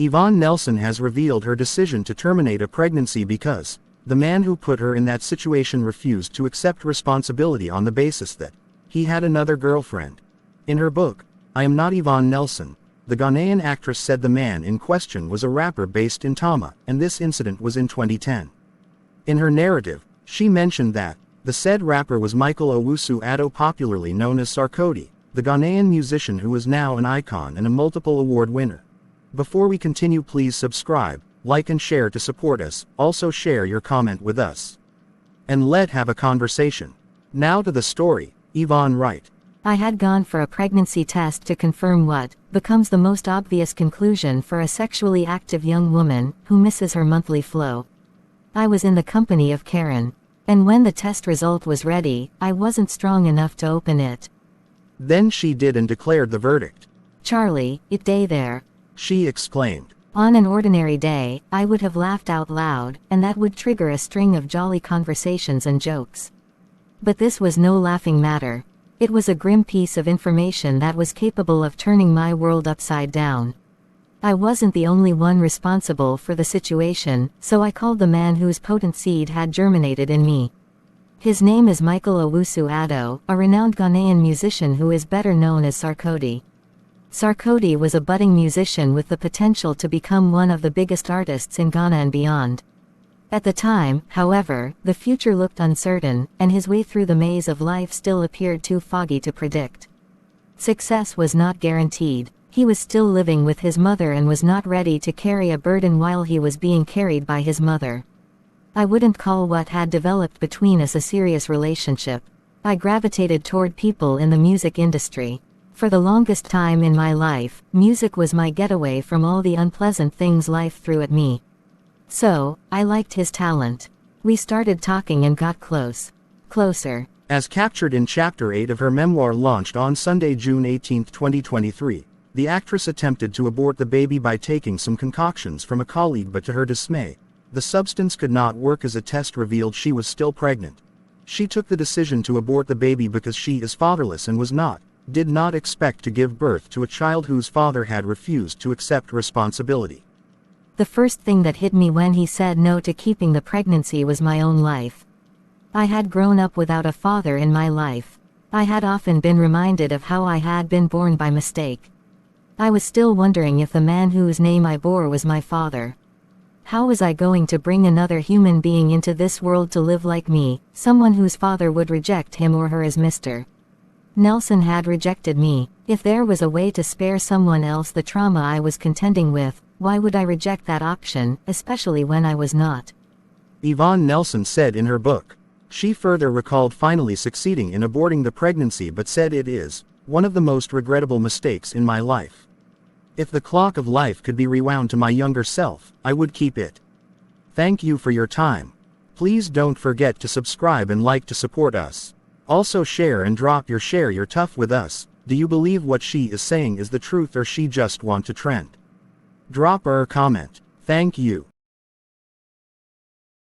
Yvonne Nelson has revealed her decision to terminate a pregnancy because the man who put her in that situation refused to accept responsibility on the basis that he had another girlfriend. In her book, I Am Not Yvonne Nelson, the Ghanaian actress said the man in question was a rapper based in Tama, and this incident was in 2010. In her narrative, she mentioned that the said rapper was Michael Owusu-Addo, popularly known as Sarkodie, the Ghanaian musician who is now an icon and a multiple award winner. Before we continue, please subscribe, like and share to support us. Also share your comment with us. And let's have a conversation. Now to the story. Yvonne writes, I had gone for a pregnancy test to confirm what becomes the most obvious conclusion for a sexually active young woman who misses her monthly flow. I was in the company of Karen. And when the test result was ready, I wasn't strong enough to open it. Then she did and declared the verdict. Charlie, it day there. She exclaimed. On an ordinary day, I would have laughed out loud, and that would trigger a string of jolly conversations and jokes. But this was no laughing matter. It was a grim piece of information that was capable of turning my world upside down. I wasn't the only one responsible for the situation, so I called the man whose potent seed had germinated in me. His name is Michael Owusu-Addo, a renowned Ghanaian musician who is better known as Sarkodie. Sarkodie was a budding musician with the potential to become one of the biggest artists in Ghana and beyond. At the time, however, the future looked uncertain, and his way through the maze of life still appeared too foggy to predict. Success was not guaranteed. He was still living with his mother and was not ready to carry a burden while he was being carried by his mother. I wouldn't call what had developed between us a serious relationship. I gravitated toward people in the music industry. For the longest time in my life, music was my getaway from all the unpleasant things life threw at me. So, I liked his talent. We started talking and got closer. As captured in Chapter 8 of her memoir launched on Sunday, June 18, 2023, the actress attempted to abort the baby by taking some concoctions from a colleague, but to her dismay, the substance could not work as a test revealed she was still pregnant. She took the decision to abort the baby because she is fatherless and did not expect to give birth to a child whose father had refused to accept responsibility. The first thing that hit me when he said no to keeping the pregnancy was my own life. I had grown up without a father in my life. I had often been reminded of how I had been born by mistake. I was still wondering if the man whose name I bore was my father. How was I going to bring another human being into this world to live like me, someone whose father would reject him or her as Mr. Nelson had rejected me? If there was a way to spare someone else the trauma I was contending with, why would I reject that option, especially when I was not? Yvonne Nelson said in her book. She further recalled finally succeeding in aborting the pregnancy, but said it is one of the most regrettable mistakes in my life. If the clock of life could be rewound to my younger self, I would keep it. Thank you for your time. Please don't forget to subscribe and like to support us. Also share and drop your tough with us. Do you believe what she is saying is the truth, or she just want to trend? Drop her comment. Thank you.